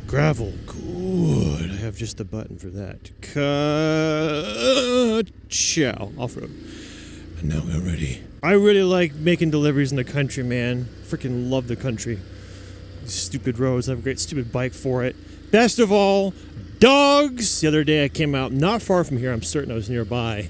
Gravel, good. I have just the button for that. Ciao, off-road. And now we're ready. I really like making deliveries in the country, man. Freaking love the country. These stupid roads, I have a great stupid bike for it. Best of all, dogs! The other day I came out not far from here, I'm certain I was nearby,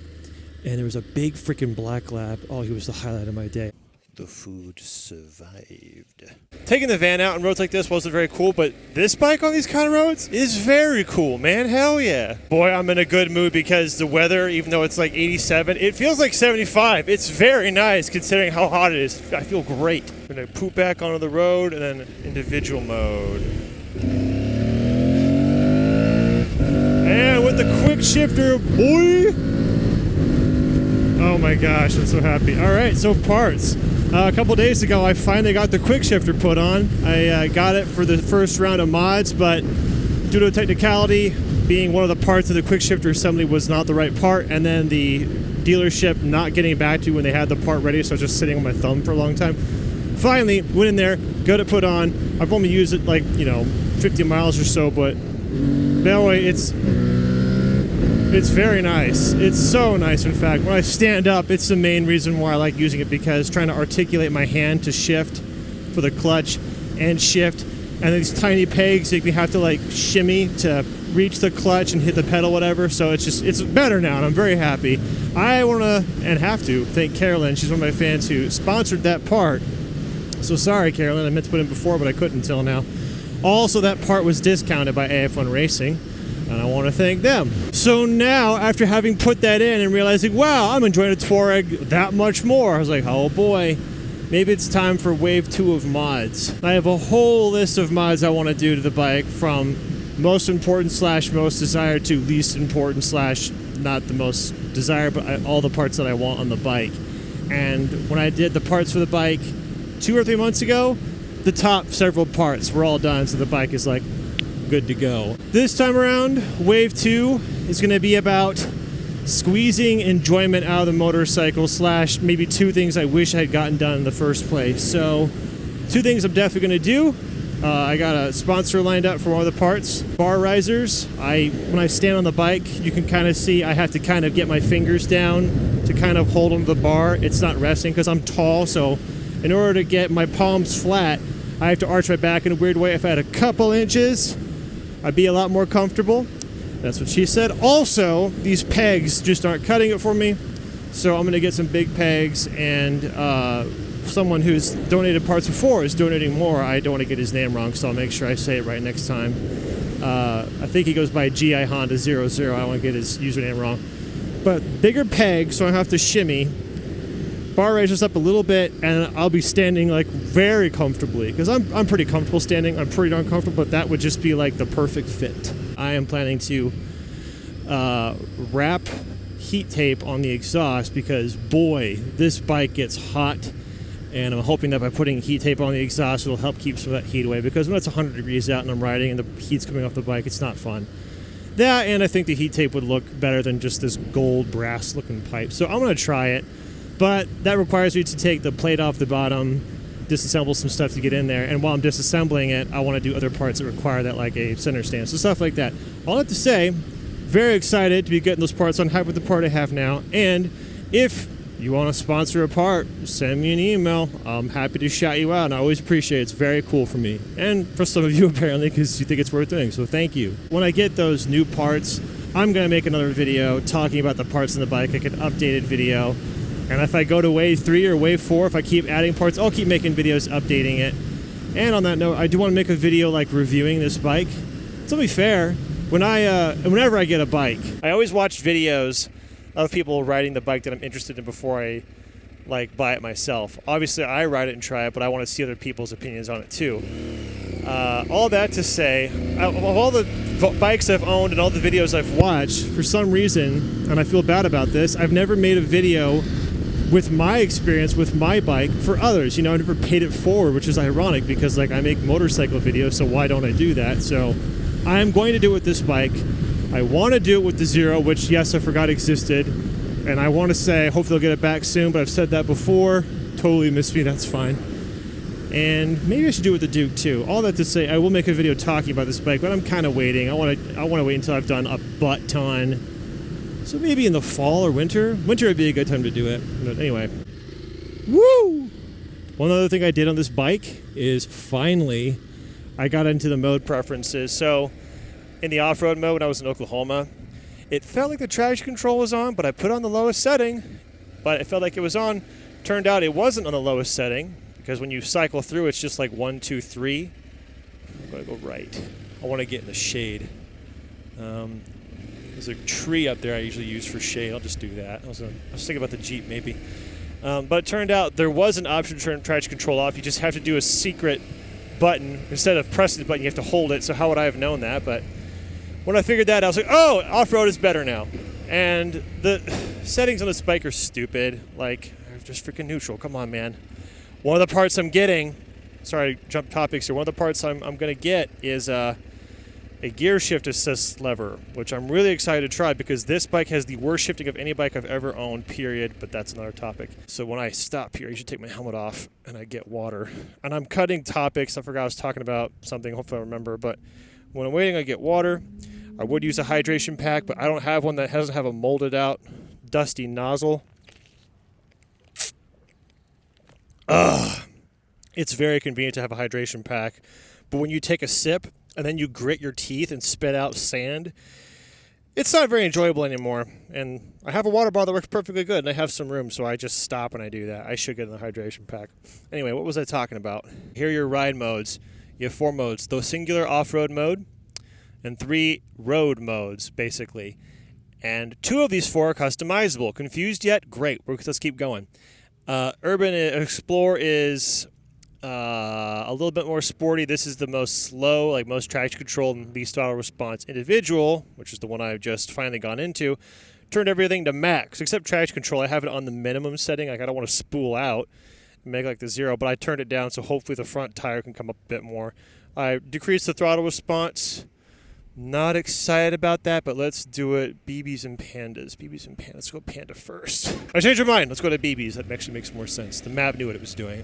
and there was a big freaking black lab. Oh, he was the highlight of my day. The food survived. Taking the van out on roads like this wasn't very cool, but this bike on these kind of roads is very cool, man. Hell yeah. Boy, I'm in a good mood because the weather, even though it's like 87, it feels like 75. It's very nice considering how hot it is. I feel great. I'm gonna poop back onto the road and then individual mode. And with the Quickshifter, boy. Oh my gosh, I'm so happy. All right, so parts. A couple days ago, I finally got the Quickshifter put on. I got it for the first round of mods, but due to a technicality, being one of the parts of the Quickshifter assembly was not the right part, and then the dealership not getting back to when they had the part ready, so I was just sitting on my thumb for a long time. Finally, went in there, got it put on. I've only used it like, 50 miles or so, but that way it's very nice. It's so nice, in fact. When I stand up, it's the main reason why I like using it, because trying to articulate my hand to shift for the clutch and shift, and these tiny pegs make me have to like shimmy to reach the clutch and hit the pedal, whatever. So it's better now, and I'm very happy. I want to, and have to, thank Carolyn. She's one of my fans who sponsored that part. So sorry, Carolyn. I meant to put in before, but I couldn't until now. Also, that part was discounted by AF1 Racing, and I want to thank them. So now, after having put that in and realizing, wow, I'm enjoying a Touareg that much more, I was like, oh boy, maybe it's time for wave 2 of mods. I have a whole list of mods I want to do to the bike, from most important / most desired to least important / not the most desired, but all the parts that I want on the bike. And when I did the parts for the bike 2 or 3 months ago, the top several parts were all done, so the bike is like good to go. This time around, wave 2 is going to be about squeezing enjoyment out of the motorcycle / maybe 2 things I wish I had gotten done in the first place. So 2 things I'm definitely going to do. I got a sponsor lined up for one of the parts. Bar risers. When I stand on the bike, you can kind of see I have to kind of get my fingers down to kind of hold onto the bar. It's not resting because I'm tall, so in order to get my palms flat, I have to arch my back in a weird way. If I had a couple inches, I'd be a lot more comfortable. That's what she said. Also, these pegs just aren't cutting it for me, so I'm going to get some big pegs, and someone who's donated parts before is donating more. I don't want to get his name wrong, so I'll make sure I say it right next time. I think he goes by GI Honda 00. I don't want to get his username wrong. But bigger pegs, so I have to shimmy. Bar raises up a little bit, and I'll be standing like very comfortably, because I'm pretty comfortable standing. I'm pretty darn comfortable, but that would just be like the perfect fit. I am planning to wrap heat tape on the exhaust, because boy, this bike gets hot, and I'm hoping that by putting heat tape on the exhaust, it'll help keep some of that heat away, because when it's 100 degrees out and I'm riding and the heat's coming off the bike, it's not fun. That, and I think the heat tape would look better than just this gold brass looking pipe. So I'm going to try it. But that requires me to take the plate off the bottom, disassemble some stuff to get in there, and while I'm disassembling it, I want to do other parts that require that, like a center stand, so stuff like that. All I have to say, very excited to be getting those parts. I'm happy with the part I have now, and if you want to sponsor a part, send me an email. I'm happy to shout you out, and I always appreciate it. It's very cool for me, and for some of you apparently, because you think it's worth doing, so thank you. When I get those new parts, I'm going to make another video talking about the parts on the bike, like an updated video. And if I go to wave 3 or wave 4, if I keep adding parts, I'll keep making videos updating it. And on that note, I do want to make a video like reviewing this bike. To be fair, whenever I get a bike, I always watch videos of people riding the bike that I'm interested in before I buy it myself. Obviously, I ride it and try it, but I want to see other people's opinions on it too. All that to say, of all the bikes I've owned and all the videos I've watched, for some reason, and I feel bad about this, I've never made a video with my experience with my bike for others. I never paid it forward, which is ironic because I make motorcycle videos, so why don't I do that? So I'm going to do it with this bike. I want to do it with the Zero, which yes, I forgot existed, and I want to say hopefully I'll get it back soon, but I've said that before. Totally missed me, that's fine. And maybe I should do it with the Duke too. All that to say, I will make a video talking about this bike, but I'm kind of waiting. I want to wait until I've done a butt ton. So maybe in the fall or winter. Winter would be a good time to do it. But anyway. Woo! One other thing I did on this bike is finally I got into the mode preferences. So in the off-road mode when I was in Oklahoma, it felt like the traction control was on, but I put on the lowest setting, but it felt like it was on. Turned out it wasn't on the lowest setting, because when you cycle through, it's just like 1, 2, 3. I'm going to go right. I want to get in the shade. There's a tree up there I usually use for shade. I'll just do that. I was thinking about the Jeep maybe. But it turned out there was an option to turn traction control off. You just have to do a secret button. Instead of pressing the button, you have to hold it. So how would I have known that? But when I figured that out, I was like, oh, off-road is better now. And the settings on this bike are stupid. Like, they're just freaking neutral. Come on, man. One of the parts I'm getting, sorry, jump topics here. One of the parts I'm going to get is a gear shift assist lever, which I'm really excited to try because this bike has the worst shifting of any bike I've ever owned, period. But that's another topic. So when I stop here, I should take my helmet off and I get water. And I'm cutting topics. I forgot I was talking about something. Hopefully I remember. But when I'm waiting, I get water. I would use a hydration pack, but I don't have one that doesn't have a molded out, dusty nozzle. It's very convenient to have a hydration pack, but when you take a sip and then you grit your teeth and spit out sand, it's not very enjoyable anymore. And I have a water bottle that works perfectly good, and I have some room, so I just stop when I do that. I should get in the hydration pack. Anyway, what was I talking about? Here are your ride modes. You have 4 modes: the singular off-road mode, and 3 road modes, basically. And 2 of these 4 are customizable. Confused yet? Great. Let's keep going. Urban Explorer is a little bit more sporty. This is the most slow, like most traction control and least throttle response. Individual, which is the one I've just finally gone into, turned everything to max, except traction control. I have it on the minimum setting. Like I don't want to spool out and make like the 0, but I turned it down so hopefully the front tire can come up a bit more. I decreased the throttle response. Not excited about that, but let's do it. BBs and pandas. BBs and pandas. Let's go panda first. I changed my mind. Let's go to BBs. That actually makes more sense. The map knew what it was doing.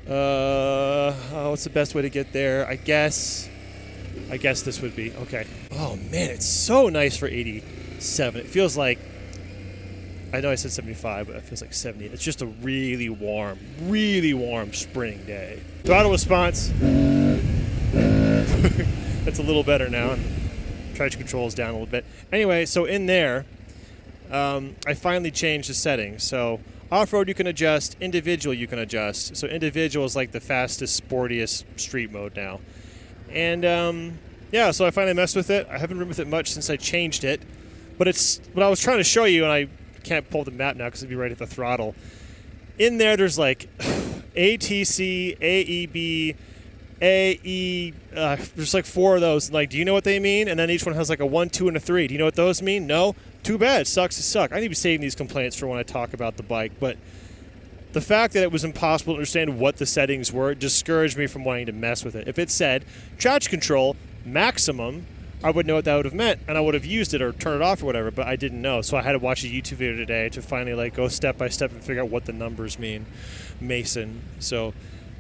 What's the best way to get there? I guess this would be. Okay. Oh, man, it's so nice for 87. It feels like, I know I said 75, but it feels like 70. It's just a really warm spring day. Throttle response. It's a little better now, and traction control is down a little bit. Anyway, so in there, I finally changed the settings. So off-road you can adjust, individual you can adjust. So individual is like the fastest, sportiest street mode now. And yeah, so I finally messed with it. I haven't ridden with it much since I changed it, but it's what I was trying to show you, and I can't pull the map now because it'd be right at the throttle. In there's like ATC, AEB, AE, there's like 4 of those. Like, do you know what they mean? And then each one has like a 1, 2, and a 3. Do you know what those mean? No? Too bad. Sucks to suck. I need to be saving these complaints for when I talk about the bike. But the fact that it was impossible to understand what the settings were discouraged me from wanting to mess with it. If it said traction control maximum, I would know what that would have meant, and I would have used it or turned it off or whatever, but I didn't know. So I had to watch a YouTube video today to finally like go step by step and figure out what the numbers mean. Mason. So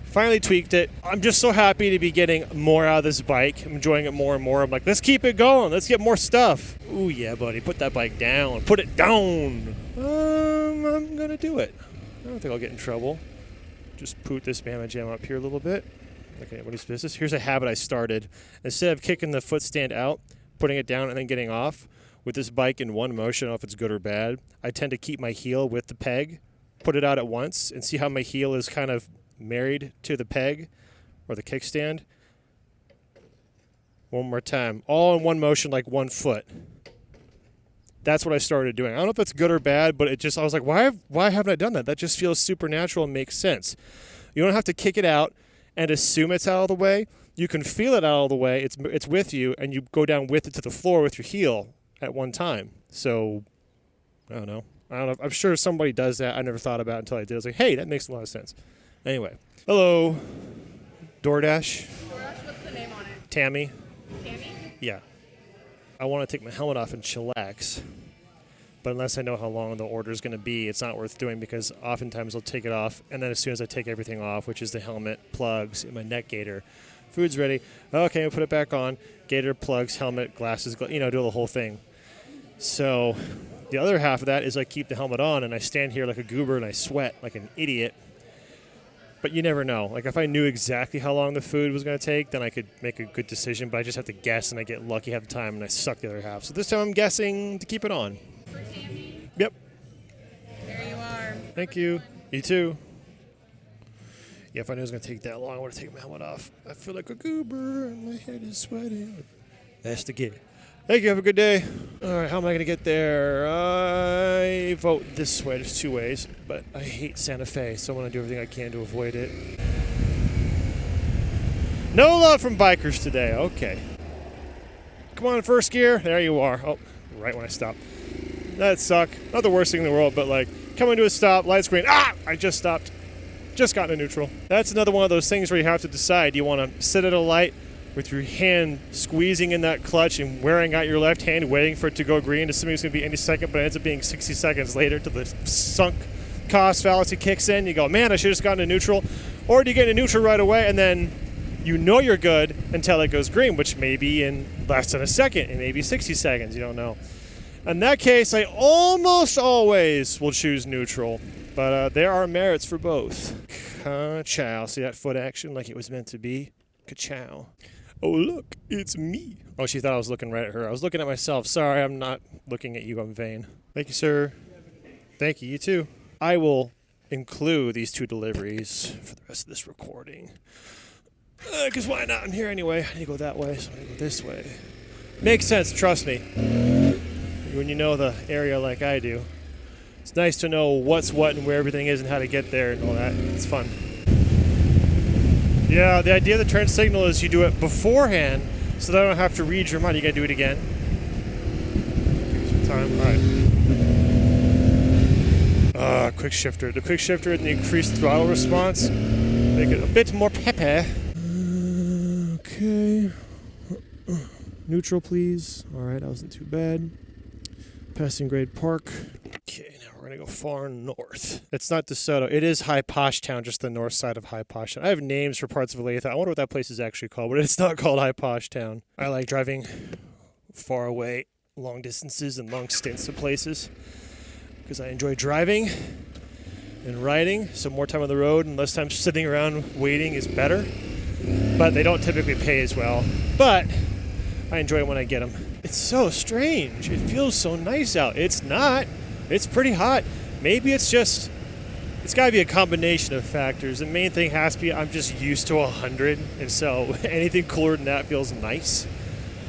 finally tweaked it. I'm just so happy to be getting more out of this bike. I'm enjoying it more and more. I'm like, let's keep it going. Let's get more stuff. Ooh, yeah, buddy. Put that bike down. Put it down. I'm going to do it. I don't think I'll get in trouble. Just put this Bama Jam up here a little bit. Okay, what is business? Here's a habit I started. Instead of kicking the foot stand out, putting it down, and then getting off, with this bike in one motion, I don't know if it's good or bad, I tend to keep my heel with the peg, put it out at once, and see how my heel is kind of married to the peg or the kickstand. One more time. All in one motion, like one foot. That's what I started doing. I don't know if that's good or bad, but I was like, why haven't I done that? That just feels supernatural and makes sense. You don't have to kick it out and assume it's out of the way. You can feel it out of the way. It's with you, and you go down with it to the floor with your heel at one time. So, I don't know. I'm sure somebody does that. I never thought about it until I did. I was like, hey, that makes a lot of sense. Anyway, hello, Doordash. What's the name on it? Tammy. Tammy? Yeah. I want to take my helmet off and chillax But unless I know how long the order is going to be, it's not worth doing because oftentimes I'll take it off. And then as soon as I take everything off, which is the helmet, plugs, and my neck gaiter, food's ready. Okay, I'll put it back on. Gaiter, plugs, helmet, glasses, do the whole thing. So the other half of that is I keep the helmet on and I stand here like a goober and I sweat like an idiot. But you never know. Like if I knew exactly how long the food was going to take, then I could make a good decision. But I just have to guess and I get lucky half the time and I suck the other half. So this time I'm guessing to keep it on. Yep. There you are. Thank you. You too. Yeah, if I knew it was going to take that long, I would have taken my helmet off. I feel like a goober and my head is sweating. That's the gig. Thank you. Have a good day. All right, how am I going to get there? I vote this way. There's two ways, but I hate Santa Fe, so I'm going to do everything I can to avoid it. No love from bikers today. Okay. Come on, first gear. There you are. Oh, right when I stop. That suck. Not the worst thing in the world, but like coming to a stop, lights green. I just stopped. Just got into neutral. That's another one of those things where you have to decide. Do you want to sit at a light with your hand squeezing in that clutch and wearing out your left hand, waiting for it to go green, assuming it's going to be any second, but it ends up being 60 seconds later till the sunk cost fallacy kicks in. You go, man, I should have just gotten to neutral. Or do you get into neutral right away and then you know you're good until it goes green, which may be in less than a second. It may be 60 seconds. You don't know. In that case, I almost always will choose neutral, but there are merits for both. Ka-chow. See that foot action like it was meant to be? Ka-chow. Oh, look, it's me. Oh, she thought I was looking right at her. I was looking at myself. Sorry, I'm not looking at you. I'm vain. Thank you, sir. Thank you. You too. I will include these two deliveries for the rest of this recording. Because why not? I'm here anyway. I need to go that way, so I'm going to go this way. Makes sense. Trust me. When you know the area like I do, it's nice to know what's what and where everything is and how to get there and all that. It's fun. Yeah, the idea of the turn signal is you do it beforehand so that I don't have to read your mind. You got to do it again. Some time. All right. Quickshifter. The Quickshifter and the increased throttle response make it a bit more peppy. Okay. Neutral, please. All right, that wasn't too bad. Passing grade park. Okay, now we're going to go far north. It's not DeSoto. It is High Posh Town, just the north side of High Posh Town. I have names for parts of Olathe. I wonder what that place is actually called, but it's not called High Posh Town. I like driving far away, long distances and long stints of places because I enjoy driving and riding. So more time on the road and less time sitting around waiting is better. But they don't typically pay as well. But I enjoy it when I get them. It's so strange. It feels so nice out. It's not. It's pretty hot. Maybe it's got to be a combination of factors. The main thing has to be I'm just used to 100, and so anything cooler than that feels nice.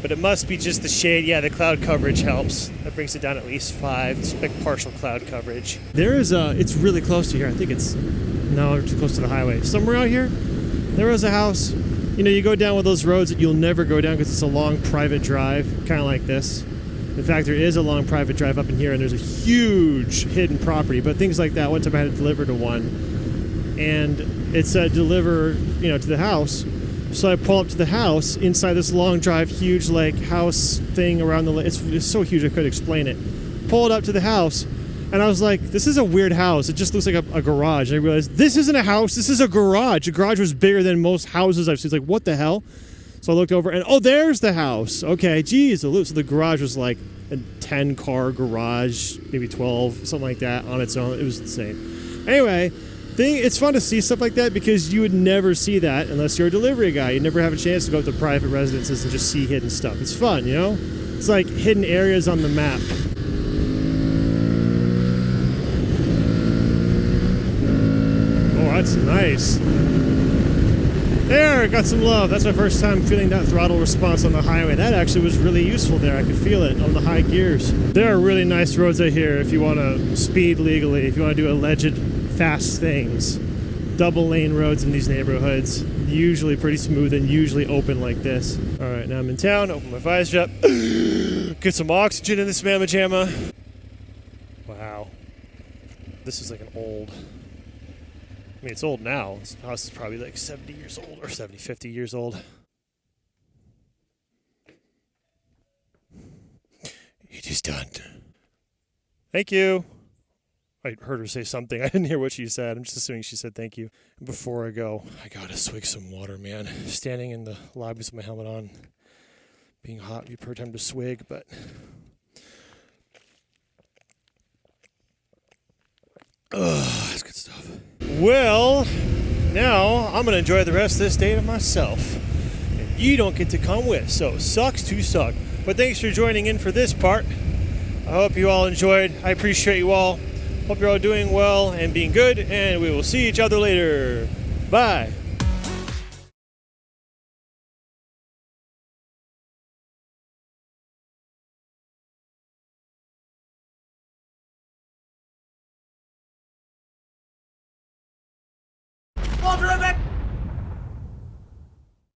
But it must be just the shade. Yeah, the cloud coverage helps. That brings it down at least 5. It's like partial cloud coverage. It's really close to here. I think we're too close to the highway. Somewhere out here, there was a house. You know, you go down one of those roads that you'll never go down because it's a long private drive, kind of like this. In fact, there is a long private drive up in here, and there's a huge hidden property. But things like that, one time I had to deliver to one, and it said deliver, to the house. So I pull up to the house inside this long drive, huge like house thing around the. It's so huge I couldn't explain it. Pulled up to the house. And I was like, this is a weird house. It just looks like a garage. And I realized, this isn't a house. This is a garage. The garage was bigger than most houses I've seen. It's like, what the hell? So I looked over, and there's the house. Okay, geez. So the garage was like a 10-car garage, maybe 12, something like that on its own. It was insane. Anyway, it's fun to see stuff like that because you would never see that unless you're a delivery guy. You never have a chance to go up to private residences and just see hidden stuff. It's fun, It's like hidden areas on the map. That's nice. There, got some love. That's my first time feeling that throttle response on the highway. That actually was really useful there. I could feel it on the high gears. There are really nice roads out here if you want to speed legally, if you want to do alleged fast things. Double lane roads in these neighborhoods. Usually pretty smooth and usually open like this. All right, now I'm in town. Open my visor up. Get some oxygen in this mamma jamma. Wow. This is like an old... I mean, it's old now. This house is probably like 70 years old or 50 years old. It is done. Thank you. I heard her say something. I didn't hear what she said. I'm just assuming she said thank you. Before I go, I gotta swig some water, man. Standing in the lobby with my helmet on, being hot, would be a perfect time to swig, but that's good stuff. Well, now I'm gonna enjoy the rest of this day to myself. And you don't get to come with, so sucks to suck. But thanks for joining in for this part. I hope you all enjoyed. I appreciate you all. Hope you're all doing well and being good, and we will see each other later. Bye.